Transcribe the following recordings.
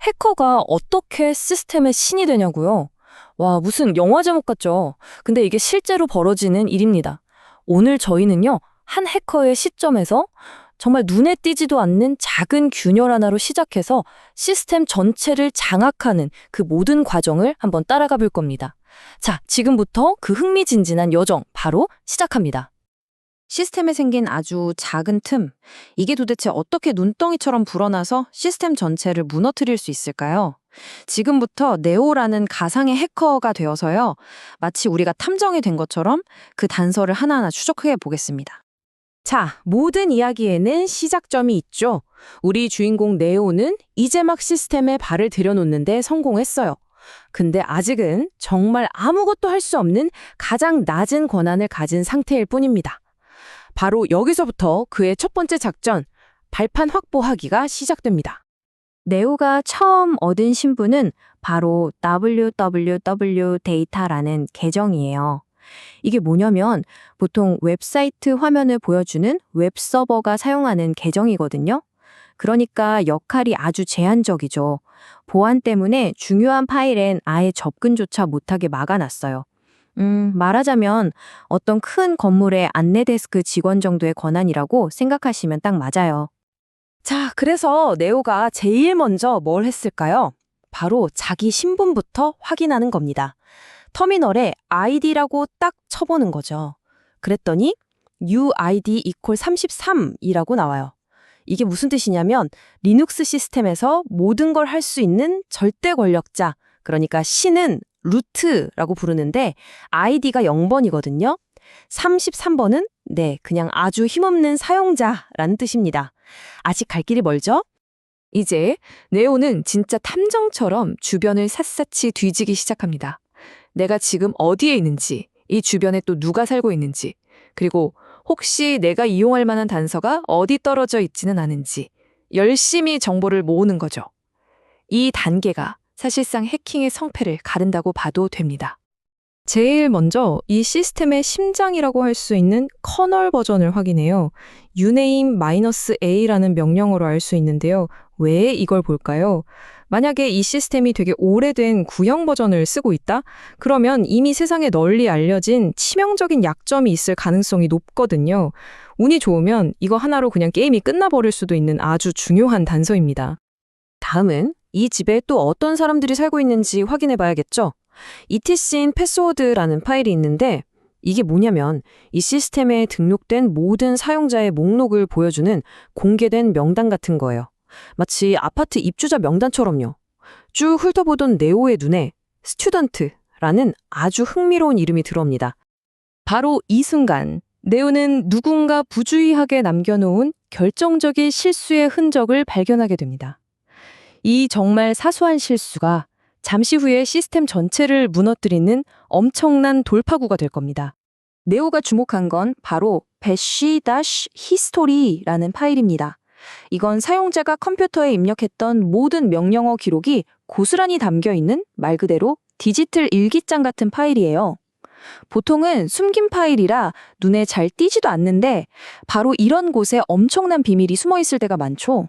해커가 어떻게 시스템의 신이 되냐고요? 와, 무슨 영화 제목 같죠? 근데 이게 실제로 벌어지는 일입니다. 오늘 저희는요, 한 해커의 시점에서 정말 눈에 띄지도 않는 작은 균열 하나로 시작해서 시스템 전체를 장악하는 그 모든 과정을 한번 따라가 볼 겁니다. 자, 지금부터 그 흥미진진한 여정 바로 시작합니다. 시스템에 생긴 아주 작은 틈. 이게 도대체 어떻게 눈덩이처럼 불어나서 시스템 전체를 무너뜨릴 수 있을까요? 지금부터 네오라는 가상의 해커가 되어서요. 마치 우리가 탐정이 된 것처럼 그 단서를 하나하나 추적해 보겠습니다. 자, 모든 이야기에는 시작점이 있죠. 우리 주인공 네오는 이제 막 시스템에 발을 들여놓는데 성공했어요. 근데 아직은 정말 아무것도 할 수 없는 가장 낮은 권한을 가진 상태일 뿐입니다. 바로 여기서부터 그의 첫 번째 작전, 발판 확보하기가 시작됩니다. 네오가 처음 얻은 신분은 바로 www 데이터라는 계정이에요. 이게 뭐냐면 보통 웹사이트 화면을 보여주는 웹서버가 사용하는 계정이거든요. 그러니까 역할이 아주 제한적이죠. 보안 때문에 중요한 파일엔 아예 접근조차 못하게 막아놨어요. 말하자면 어떤 큰 건물의 안내데스크 직원 정도의 권한이라고 생각하시면 딱 맞아요. 자, 그래서 네오가 제일 먼저 뭘 했을까요? 바로 자기 신분부터 확인하는 겁니다. 터미널에 id라고 딱 쳐보는 거죠. 그랬더니 uid equal 33이라고 나와요. 이게 무슨 뜻이냐면 리눅스 시스템에서 모든 걸 할 수 있는 절대 권력자, 그러니까 신은 루트라고 부르는데 아이디가 0번이거든요. 33번은 그냥 아주 힘없는 사용자라는 뜻입니다. 아직 갈 길이 멀죠? 이제 네오는 진짜 탐정처럼 주변을 샅샅이 뒤지기 시작합니다. 내가 지금 어디에 있는지, 이 주변에 또 누가 살고 있는지, 그리고 혹시 내가 이용할 만한 단서가 어디 떨어져 있지는 않은지 열심히 정보를 모으는 거죠. 이 단계가 사실상 해킹의 성패를 가른다고 봐도 됩니다. 제일 먼저 이 시스템의 심장이라고 할 수 있는 커널 버전을 확인해요. uname-a라는 명령어로 알 수 있는데요. 왜 이걸 볼까요? 만약에 이 시스템이 되게 오래된 구형 버전을 쓰고 있다? 그러면 이미 세상에 널리 알려진 치명적인 약점이 있을 가능성이 높거든요. 운이 좋으면 이거 하나로 그냥 게임이 끝나버릴 수도 있는 아주 중요한 단서입니다. 다음은 이 집에 또 어떤 사람들이 살고 있는지 확인해 봐야겠죠? etc 패스워드라는 파일이 있는데 이게 뭐냐면 이 시스템에 등록된 모든 사용자의 목록을 보여주는 공개된 명단 같은 거예요. 마치 아파트 입주자 명단처럼요. 쭉 훑어보던 네오의 눈에 스튜던트라는 아주 흥미로운 이름이 들어옵니다. 바로 이 순간 네오는 누군가 부주의하게 남겨놓은 결정적인 실수의 흔적을 발견하게 됩니다. 이 정말 사소한 실수가 잠시 후에 시스템 전체를 무너뜨리는 엄청난 돌파구가 될 겁니다. 네오가 주목한 건 바로 bash-history라는 파일입니다. 이건 사용자가 컴퓨터에 입력했던 모든 명령어 기록이 고스란히 담겨있는 말 그대로 디지털 일기장 같은 파일이에요. 보통은 숨긴 파일이라 눈에 잘 띄지도 않는데 바로 이런 곳에 엄청난 비밀이 숨어있을 때가 많죠.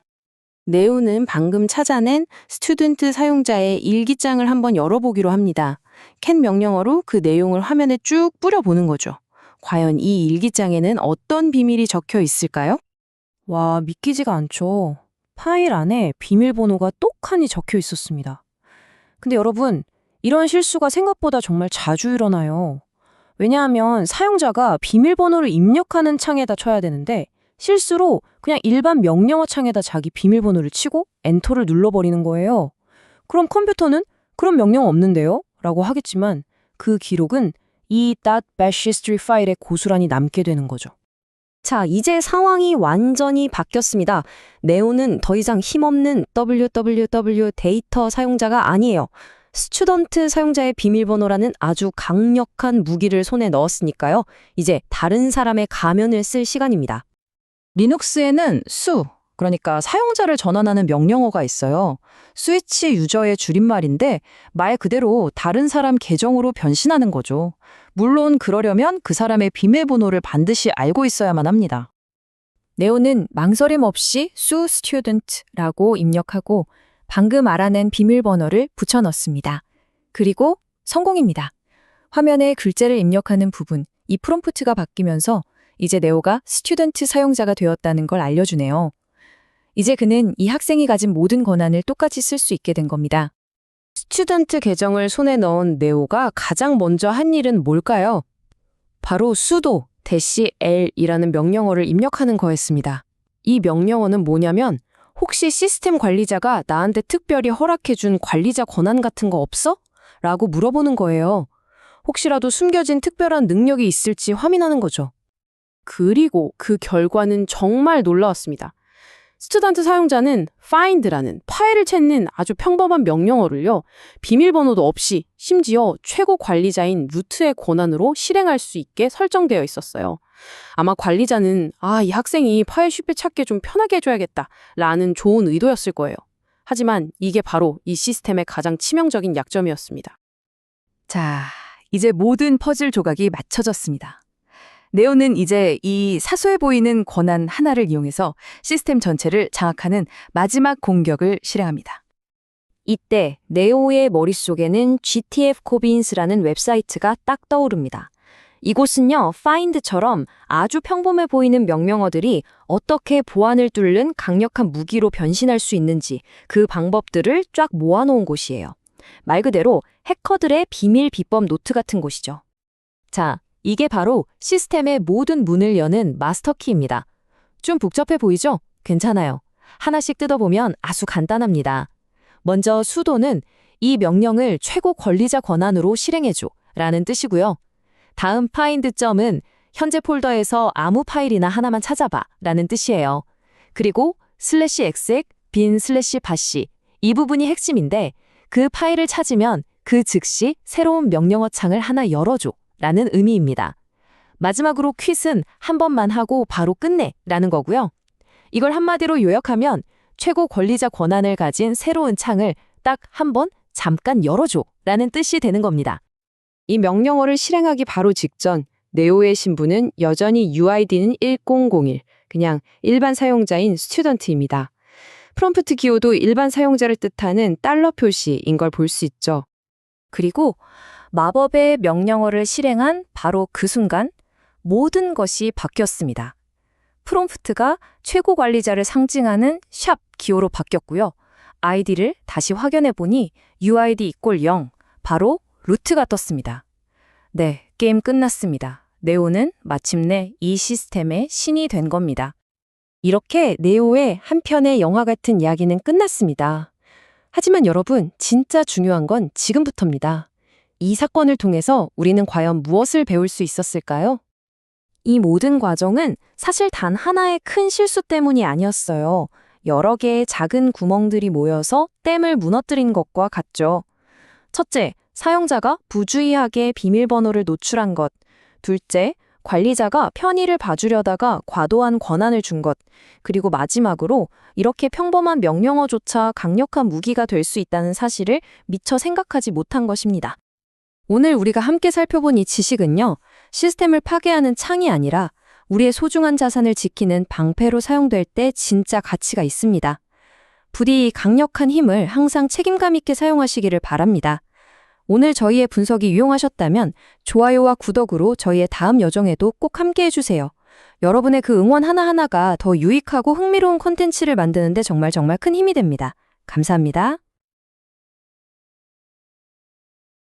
네오는 방금 찾아낸 스튜던트 사용자의 일기장을 한번 열어보기로 합니다. cat 명령어로 그 내용을 화면에 쭉 뿌려보는 거죠. 과연 이 일기장에는 어떤 비밀이 적혀 있을까요? 와, 믿기지가 않죠. 파일 안에 비밀번호가 똑하니 적혀 있었습니다. 근데 여러분, 이런 실수가 생각보다 정말 자주 일어나요. 왜냐하면 사용자가 비밀번호를 입력하는 창에다 쳐야 되는데 실수로 그냥 일반 명령어 창에다 자기 비밀번호를 치고 엔터를 눌러버리는 거예요. 그럼 컴퓨터는 그런 명령어 없는데요? 라고 하겠지만 그 기록은 이 .bash history 파일에 고스란히 남게 되는 거죠. 자, 이제 상황이 완전히 바뀌었습니다. 네오는 더 이상 힘없는 www 데이터 사용자가 아니에요. 스튜던트 사용자의 비밀번호라는 아주 강력한 무기를 손에 넣었으니까요. 이제 다른 사람의 가면을 쓸 시간입니다. 리눅스에는 수, 그러니까 사용자를 전환하는 명령어가 있어요. 스위치 유저의 줄임말인데 말 그대로 다른 사람 계정으로 변신하는 거죠. 물론 그러려면 그 사람의 비밀번호를 반드시 알고 있어야만 합니다. 네오는 망설임 없이 수 스튜던트라고 입력하고 방금 알아낸 비밀번호를 붙여 넣습니다. 그리고 성공입니다. 화면에 글자를 입력하는 부분, 이 프롬프트가 바뀌면서 이제 네오가 스튜던트 사용자가 되었다는 걸 알려주네요. 이제 그는 이 학생이 가진 모든 권한을 똑같이 쓸 수 있게 된 겁니다. 스튜던트 계정을 손에 넣은 네오가 가장 먼저 한 일은 뭘까요? 바로 sudo -l이라는 명령어를 입력하는 거였습니다. 이 명령어는 뭐냐면 혹시 시스템 관리자가 나한테 특별히 허락해준 관리자 권한 같은 거 없어? 라고 물어보는 거예요. 혹시라도 숨겨진 특별한 능력이 있을지 확인하는 거죠. 그리고 그 결과는 정말 놀라웠습니다. 스튜던트 사용자는 find라는 파일을 찾는 아주 평범한 명령어를요, 비밀번호도 없이 심지어 최고 관리자인 루트의 권한으로 실행할 수 있게 설정되어 있었어요. 아마 관리자는 이 학생이 파일 쉽게 찾게 좀 편하게 해줘야겠다 라는 좋은 의도였을 거예요. 하지만 이게 바로 이 시스템의 가장 치명적인 약점이었습니다. 자, 이제 모든 퍼즐 조각이 맞춰졌습니다. 네오는 이제 이 사소해 보이는 권한 하나를 이용해서 시스템 전체를 장악하는 마지막 공격을 실행합니다. 이때 네오의 머릿속에는 GTF 코비인스라는 웹사이트가 딱 떠오릅니다. 이곳은요, find처럼 아주 평범해 보이는 명령어들이 어떻게 보안을 뚫는 강력한 무기로 변신할 수 있는지 그 방법들을 쫙 모아놓은 곳이에요. 말 그대로 해커들의 비밀 비법 노트 같은 곳이죠. 자, 이게 바로 시스템의 모든 문을 여는 마스터키입니다. 좀 복잡해 보이죠? 괜찮아요. 하나씩 뜯어보면 아주 간단합니다. 먼저 sudo는 이 명령을 최고 관리자 권한으로 실행해줘 라는 뜻이고요. 다음 find점은 현재 폴더에서 아무 파일이나 하나만 찾아봐 라는 뜻이에요. 그리고 /exec bin /bash 이 부분이 핵심인데 그 파일을 찾으면 그 즉시 새로운 명령어 창을 하나 열어줘 라는 의미입니다. 마지막으로 quit은 한 번만 하고 바로 끝내 라는 거고요. 이걸 한마디로 요약하면 최고 관리자 권한을 가진 새로운 창을 딱 한 번 잠깐 열어줘 라는 뜻이 되는 겁니다. 이 명령어를 실행하기 바로 직전 네오의 신분은 여전히 UID는 1001, 그냥 일반 사용자인 스튜던트입니다. 프롬프트 기호도 일반 사용자를 뜻하는 달러 표시인 걸 볼 수 있죠. 그리고 마법의 명령어를 실행한 바로 그 순간 모든 것이 바뀌었습니다. 프롬프트가 최고 관리자를 상징하는 샵 기호로 바뀌었고요. 아이디를 다시 확인해 보니 UID = 0, 바로 루트가 떴습니다. 네, 게임 끝났습니다. 네오는 마침내 이 시스템의 신이 된 겁니다. 이렇게 네오의 한 편의 영화 같은 이야기는 끝났습니다. 하지만 여러분, 진짜 중요한 건 지금부터입니다. 이 사건을 통해서 우리는 과연 무엇을 배울 수 있었을까요? 이 모든 과정은 사실 단 하나의 큰 실수 때문이 아니었어요. 여러 개의 작은 구멍들이 모여서 댐을 무너뜨린 것과 같죠. 첫째, 사용자가 부주의하게 비밀번호를 노출한 것. 둘째, 관리자가 편의를 봐주려다가 과도한 권한을 준 것. 그리고 마지막으로 이렇게 평범한 명령어조차 강력한 무기가 될 수 있다는 사실을 미처 생각하지 못한 것입니다. 오늘 우리가 함께 살펴본 이 지식은요, 시스템을 파괴하는 창이 아니라 우리의 소중한 자산을 지키는 방패로 사용될 때 진짜 가치가 있습니다. 부디 이 강력한 힘을 항상 책임감 있게 사용하시기를 바랍니다. 오늘 저희의 분석이 유용하셨다면 좋아요와 구독으로 저희의 다음 여정에도 꼭 함께 해주세요. 여러분의 그 응원 하나하나가 더 유익하고 흥미로운 콘텐츠를 만드는데 정말 큰 힘이 됩니다. 감사합니다.